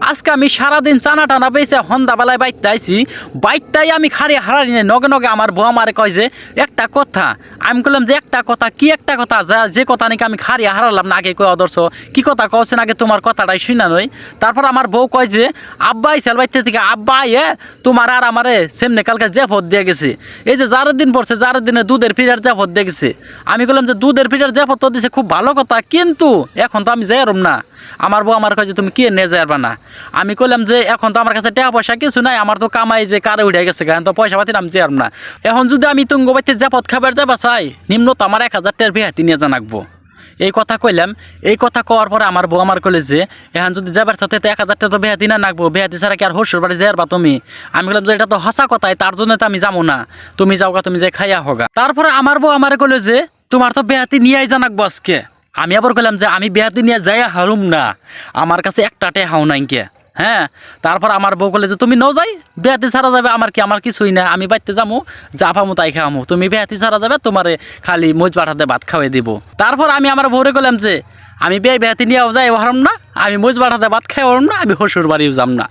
আজকে আমি সারাদিন চানা টানা পেয়েছে সন্ধ্যাবেলায় বাইতে আইছি বাইরটাই আমি খারি হারাই নগে নগে আমার বউ আমারে কয় যে একটা কথা আমি বললাম যে একটা কথা কি একটা কথা যে কথা নাকি আমি খারি হারালাম না আগে কই আদর্শ কি কথা কছেন আগে তোমার কথাটাই শুনা নই। তারপর আমার বউ কয় যে আব্বা আইসাল বাইতে থেকে আব্বা তোমার আর আমারে সেমনে কালকে জ্যাফত দিয়ে গেছে এই যে যার দিন পড়ছে যার দিনে দুধের ফিরার জ্যাফত দিয়ে গেছে। আমি বললাম যে দুধের ফিরার জ্যাফত তো দিছে খুব ভালো কথা কিন্তু এখন তো আমি যাই না। আমার বউ আমার কয় যে তুমি কি নিয়ে যাইবা না। আমি কইলাম যে এখন তো আমার কাছে টাকা পয়সা কিছু নাই আমার তো কামাই যে কারে উঠে গেছে কেন তো পয়সা পাতি আমি যাইব না। এখন যদি আমি তুঙ্গ বাইতে জাপত খাবার যাবা চাই নিম্ন তো আমার 1000 টাকার বিহাতি নিয়ে জানাকবো। এই কথা কইলাম। এই কথা কওয়ার পরে আমার বউ আমার কইলে যে এখন যদি যাবার সাথে তো 1000 টাকা তো বিহাতি না নাকবো বিহাতি ছাড়া কি আর হসুর বাড়ি যাইবা তুমি। আমি বললাম যে এটা তো হাসা কথাই তার জন্য তো আমি যাবো না তুমি যাওগা তুমি যে খাইয়া হোগা। তারপরে আমার বউ আমার কইলে যে তোমার তো বিহাতি নিয়েই জানাকবো আজকে। আমি আবার কইলাম যে আমি বিহাতি নিয়ে যাই হারুম না আমার কাছে একটা হাও নাই কে। হ্যাঁ তারপর আমার বউ বলে যে তুমি ন যাই বেহাতি ছাড়া যাবে আমার কি আমার কিছুই না আমি বাইতে যাবো যা পামো তাই খাওয়ামো তুমি বেহাতি ছাড়া যাবে তোমারে খালি মুজ পাঠাতে ভাত খাওয়াই দিব। তারপর আমি আমার বউরে কইলাম যে আমি বেহাতি নিয়েও যাই হারম না আমি মুজ পাঠাতে ভাত খাই হারম না আমি হসুর বাড়িও যাম না।